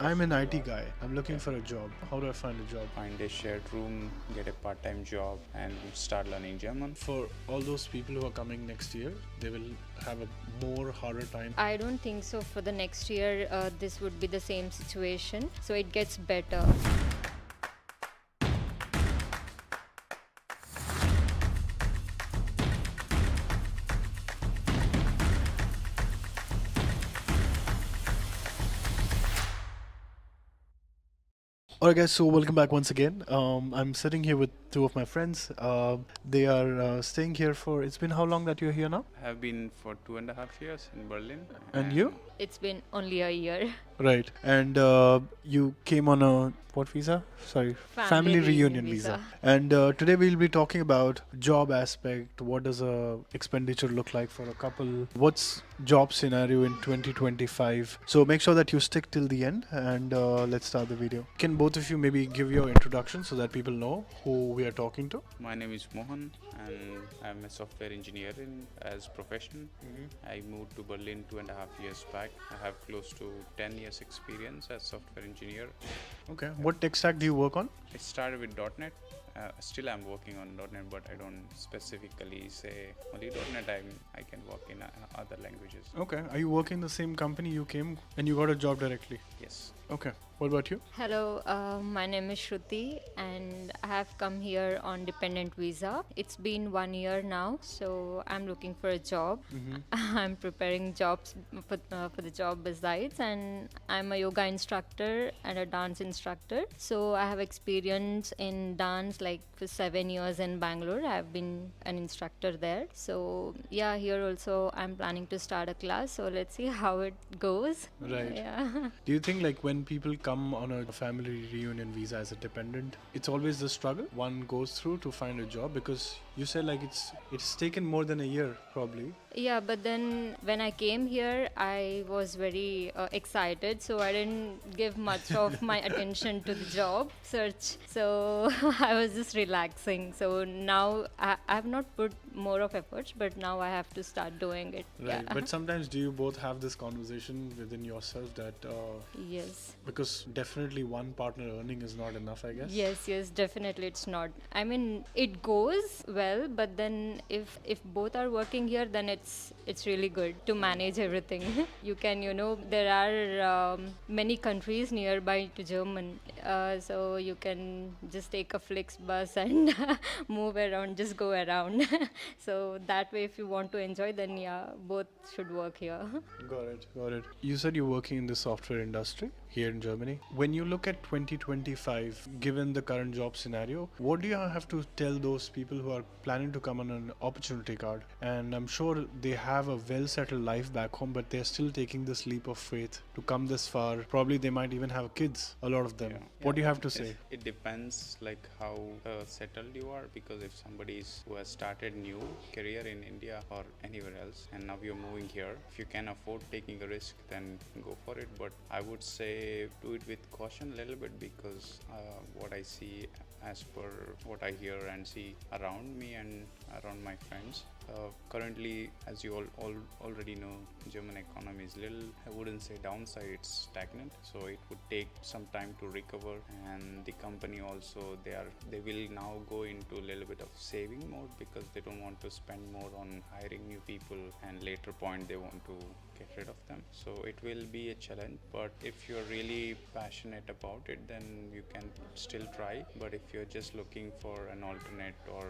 I'm an IT guy. I'm looking for a job. How do I find a job? Find a shared room, get a part-time job, and start learning German. For all those people who are coming next year, they will have a more harder time. I don't think so. For the next year, this would be the same situation. So it gets better. Alright, guys. So welcome back once again. I'm sitting here with two of my friends. They are staying here for. It's been how long that you're here now? I have been for 2.5 years in Berlin. And you? It's been only a year. Right. And you came on a what visa? Sorry, family reunion visa. And today we'll be talking about job aspect. What does a expenditure look like for a couple? What's job scenario in 2025? So make sure that you stick till the end, and let's start the video. Can both of you maybe give your introduction so that people know who we are talking to? My name is Mohan, and I'm a software engineer as profession. I moved to Berlin 2.5 years back. I have close to 10 years experience as software engineer. Okay. What tech stack do you work on? I started with .NET. Still I'm working on .NET, but I don't specifically say only .NET. I can work in other languages. Okay. Are you working in the same company you came and you got a job directly? Yes. Okay. What about you? Hello, my name is Shruti, and I have come here on dependent visa. It's been 1 year now, so I'm looking for a job. I'm preparing jobs for the job besides, and I'm a yoga instructor and a dance instructor. So I have experience in dance like for 7 years in Bangalore. I've been an instructor there. So yeah, here also I'm planning to start a class. So let's see how it goes. Right. Yeah. Do you think like when people come on a family reunion visa as a dependent, it's always the struggle one goes through to find a job? Because you said like it's taken more than a year probably. Yeah, but then when I came here, I was very excited, so I didn't give much of my attention to the job search. So I was just relaxing. So now I have not put more of efforts, but now I have to start doing it. Right. Yeah. But sometimes do you both have this conversation within yourself that Yes. because definitely one partner earning is not enough, I guess. Yes, definitely it's not. I mean, it goes well, but then if both are working here, then it's really good to manage everything. You can, there are many countries nearby to German, so you can just take a Flixbus and move around, just go around. So that way, if you want to enjoy, then yeah, both should work here. Got it. You said you're working in the software industry here in Germany. When you look at 2025, given the current job scenario, what do you have to tell those people who are planning to come on an opportunity card? And I'm sure they have a well settled life back home, but they're still taking this leap of faith to come this far. Probably they might even have kids, a lot of them. What do you have to say? It depends like how settled you are, because if somebody who has started new career in India or anywhere else and now you're moving here, if you can afford taking a risk, then go for it. But I would say do it with caution a little bit, because what I see as per what I hear and see around me and around my friends, currently, as you all already know, German economy is little, I wouldn't say downside, it's stagnant. So it would take some time to recover, and the company also they will now go into a little bit of saving mode, because they don't want to spend more on hiring new people, and later point they want to get rid of them. So it will be a challenge, but if you're really passionate about it, then you can still try. But if you're just looking for an alternate, or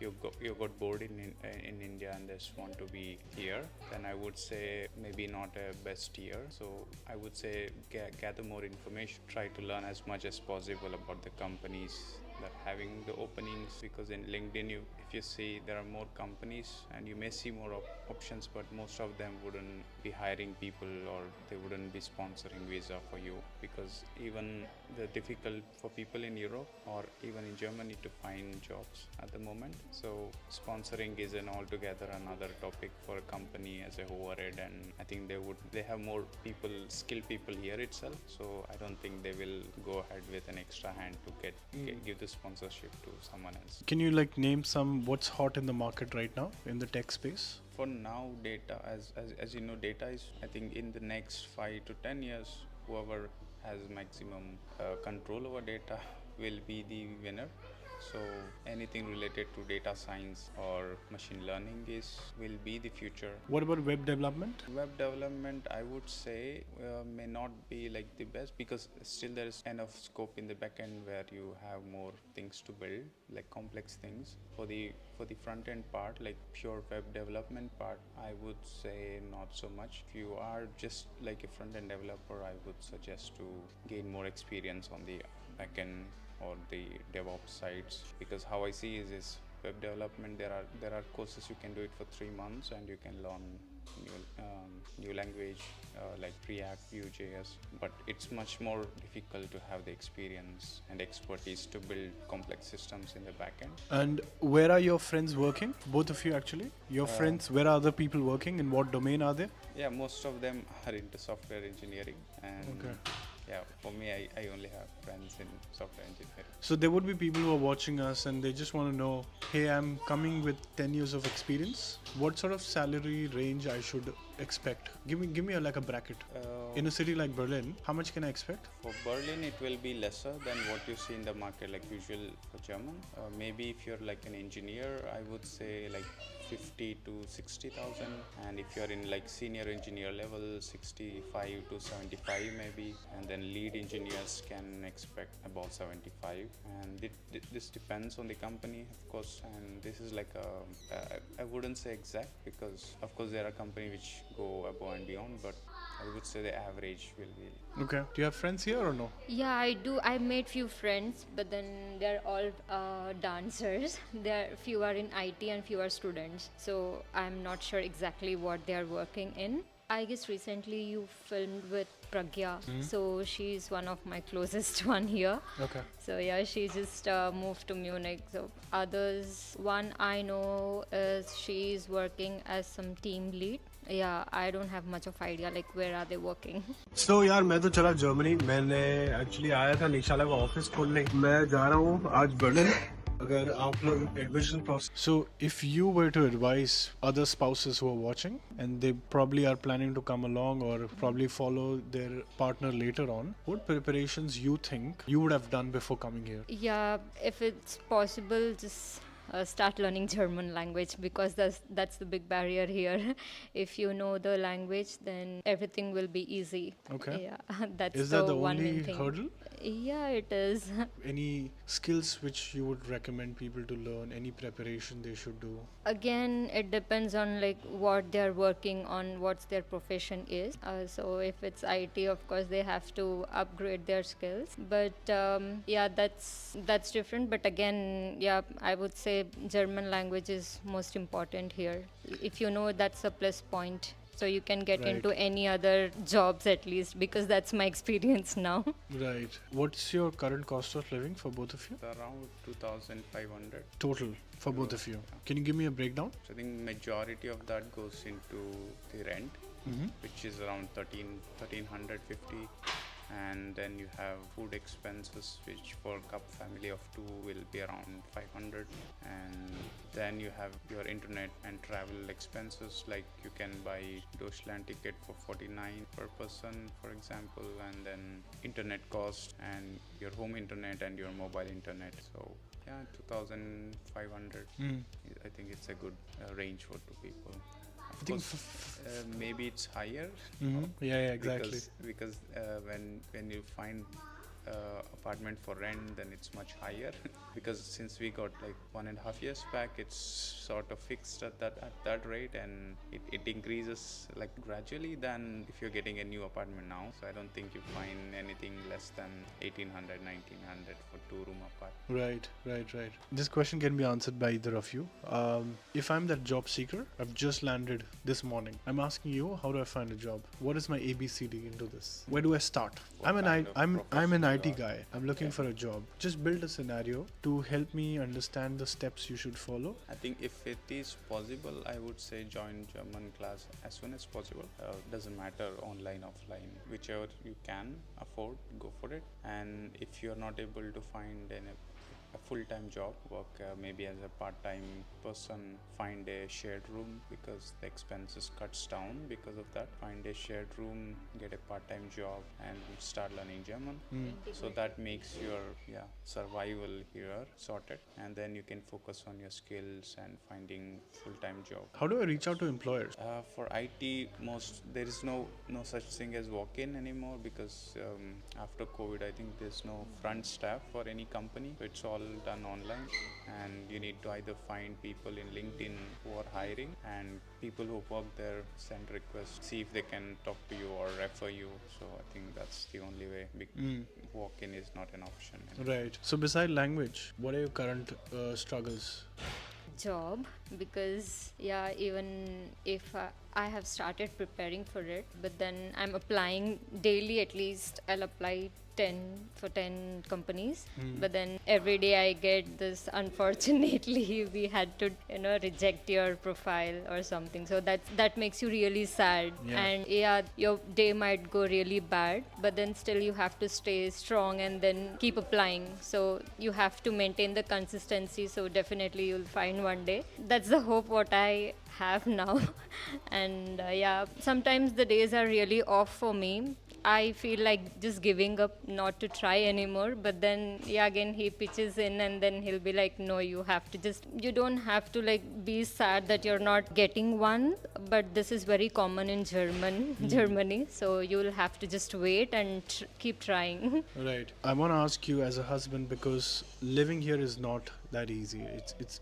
you got bored in India and just want to be here, then I would say maybe not a best year. So I would say gather more information, try to learn as much as possible about the companies that having the openings, because in LinkedIn if you see there are more companies and you may see more options, but most of them wouldn't be hiring people, or they wouldn't be sponsoring visa for you, because even the difficult for people in Europe or even in Germany to find jobs at the moment. So sponsoring is an altogether another topic for a company as a overhead, and I think they have more skilled people here itself. So I don't think they will go ahead with an extra hand to give the sponsorship to someone else. Can you like name what's hot in the market right now in the tech space? For now, data, as you know, data is, I think in the next 5 to 10 years, whoever has maximum control over data will be the winner. So anything related to data science or machine learning is will be the future. What about web development? Web development, I would say, may not be like the best, because still there is enough scope in the backend where you have more things to build, like complex things. For the front end part, like pure web development part, I would say not so much. If you are just like a front end developer, I would suggest to gain more experience on the backend or the DevOps sides, because how I see is web development, there are courses you can do it for 3 months and you can learn new language like React, Vue.js, but it's much more difficult to have the experience and expertise to build complex systems in the backend. And where are your friends working? Both of you actually. Your friends, where are other people working? In what domain are they? Yeah, most of them are into software engineering, and Okay. yeah, for me, I only have friends in software engineering. So there would be people who are watching us and they just want to know, hey, I'm coming with 10 years of experience. What sort of salary range I should expect? Give me like a bracket. In a city like Berlin, how much can I expect? For Berlin, it will be lesser than what you see in the market, like usual for German. Maybe if you're like an engineer, I would say like 50 to 60,000, and if you're in like senior engineer level, 65 to 75 maybe, and then lead engineers can expect about 75. And this depends on the company, of course, and this is like I wouldn't say exact, because of course there are companies which go above and beyond, but I would say the average will be. Okay. Do you have friends here or no? Yeah, I do. I made few friends, but then they're all dancers. There few are in IT and few are students. So I'm not sure exactly what they are working in. I guess recently you filmed with Pragya, so she's one of my closest one here. Okay. So yeah, she just moved to Munich. So others, one I know is she's working as some team lead. Yeah, I don't have much of idea like where are they working. So यार मैं तो चला Germany. मैंने actually आया था निशाला का office खोलने. मैं जा रहा हूँ आज बर्लिन. अगर आप लोग admission process. So if you were to advise other spouses who are watching and they probably are planning to come along or probably follow their partner later on, what preparations you think you would have done before coming here? Yeah, if it's possible, just start learning German language, because that's the big barrier here. If you know the language, then everything will be easy. Okay. Yeah, that's Is that the one only main thing. hurdle? Yeah, it is. Any skills which you would recommend people to learn? Any preparation they should do? Again, it depends on like what they're working on, what's their profession is. So if it's IT, of course they have to upgrade their skills. But yeah, that's different. But again, yeah, I would say German language is most important here. If you know, that's a plus point. So you can get Right. into any other jobs at least, because that's my experience now. Right. What's your current cost of living for both of you? Around 2,500. Total for both of you. Can you give me a breakdown? So I think majority of that goes into the rent, which is around 1350, and then you have food expenses, which for a couple family of two will be around 500, and then you have your internet and travel expenses, like you can buy Deutschland ticket for 49 per person, for example, and then internet cost and your home internet and your mobile internet. So yeah, 2,500. I think it's a good range for two people. Of I think course, maybe it's higher. Yeah, exactly. Because when you find apartment for rent, then it's much higher. Because since we got like 1.5 years back, it's sort of fixed at that rate, and it increases like gradually than if you're getting a new apartment now. So I don't think you find anything less than 1,800, 1,900 for 2-room apartment. Right. This question can be answered by either of you. If I'm that job seeker, I've just landed this morning. I'm asking you, how do I find a job? What is my ABCD into this? Where do I start? I'm an IT guy. I'm looking for a job. Just build a scenario to help me understand the steps you should follow. I think if it is possible, I would say join German class as soon as possible. Doesn't matter online, offline, whichever you can afford, go for it. And if you're not able to find a full-time job, work maybe as a part-time person, find a shared room because the expenses cuts down because of that. Find a shared room, get a part-time job, and start learning German. So that makes your survival here sorted, and then you can focus on your skills and finding full-time job. How do I reach out to employers? For IT, there is no such thing as walk-in anymore because after COVID, I think there's no front staff for any company. It's all done online, and you need to either find people in LinkedIn who are hiring, and people who work there send requests, see if they can talk to you or refer you. So I think that's the only way. Walk-in is not an option anymore. Right. So beside language, what are your current struggles? Job, because even if I have started preparing for it, but then I'm applying daily. At least I'll apply 10 companies, but then every day I get this, unfortunately we had to reject your profile or something. So that makes you really sad. And your day might go really bad, but then still you have to stay strong and then keep applying. So you have to maintain the consistency, so definitely you'll find one day. That's the hope what I have now. And sometimes the days are really off for me. I feel like just giving up, not to try anymore. But then, again, he pitches in and then he'll be like, no, you don't have to be sad that you're not getting one. But this is very common in Germany. So you'll have to just wait and keep trying. Right. I want to ask you as a husband, because living here is not that easy.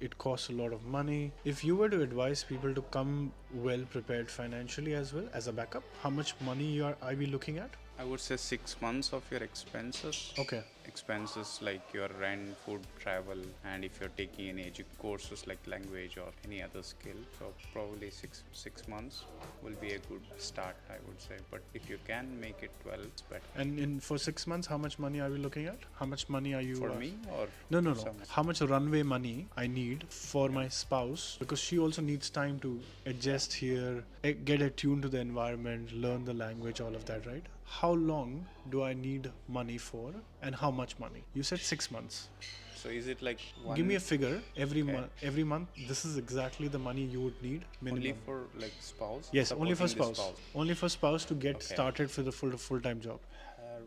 It costs a lot of money. If you were to advise people to come well prepared financially as well as a backup, how much money are we looking at? I would say 6 months of your expenses. Okay. Expenses like your rent, food, travel, and if you're taking any courses like language or any other skill. So probably six months will be a good start, I would say. But if you can make it 12, it's better. And for 6 months, how much money are we looking at? How much money are you... For me or... No. How much runway money I need for my spouse? Because she also needs time to adjust here, get attuned to the environment, learn the language, all of that, right? How long do I need money for, and how much money? You said 6 months. So is it like one... Give me a figure. Every month, this is exactly the money you would need minimum. Only for like spouse? Yes, only for Supporting the spouse. Only for spouse to get started for the full-time job.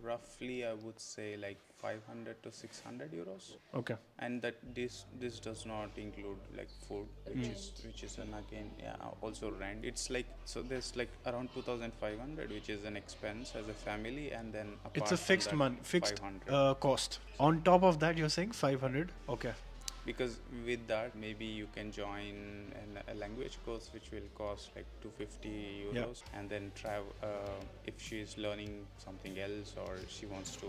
Roughly, I would say like 500 to 600 euros. Okay. And that this does not include like food, which is and again also rent. It's like, so there's like around 2,500, which is an expense as a family, and then apart It's a fixed from that, fixed 500. cost. On top of that, you're saying 500. Okay. Because with that, maybe you can join a language course which will cost like 250 euros, and then travel if she's learning something else or she wants to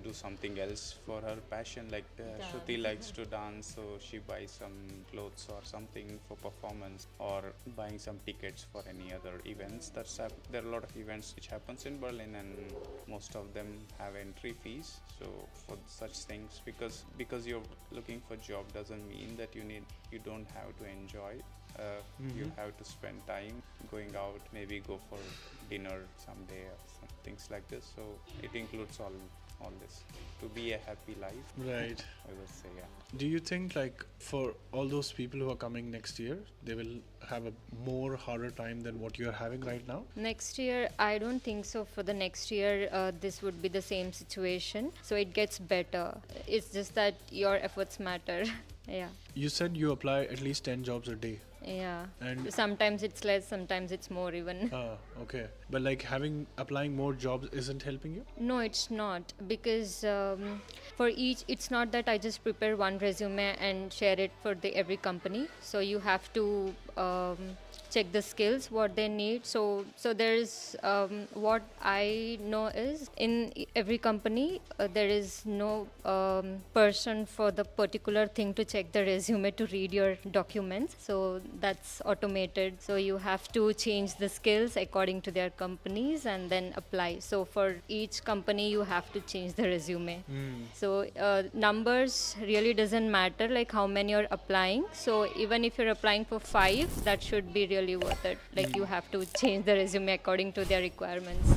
do something else for her passion, like Shruti likes to dance, so she buys some clothes or something for performance, or buying some tickets for any other events. There are a lot of events which happens in Berlin, and most of them have entry fees. So for such things, because you're looking for job doesn't mean that you don't have to enjoy. You have to spend time going out, maybe go for dinner someday or some things like this. So it includes all this to be a happy life. Right. I would say, Do you think like for all those people who are coming next year, they will have a more harder time than what you are having right now? Next year, I don't think so. For the next year, this would be the same situation. So it gets better. It's just that your efforts matter. Yeah. You said you apply at least 10 jobs a day. Yeah. And sometimes it's less, sometimes it's more even. Okay. But like applying more jobs isn't helping you? No, it's not, because for each, it's not that I just prepare one resume and share it for every company. So you have to check the skills, what they need. So there's what I know is in every company there is no person for the particular thing to check the resume, to read your documents. So that's automated. So you have to change the skills according to their companies and then apply. So for each company you have to change the resume. So numbers really doesn't matter, like how many you're applying. So even if you're applying for 5, that should be really worth it. Like you have to change the resume according to their requirements.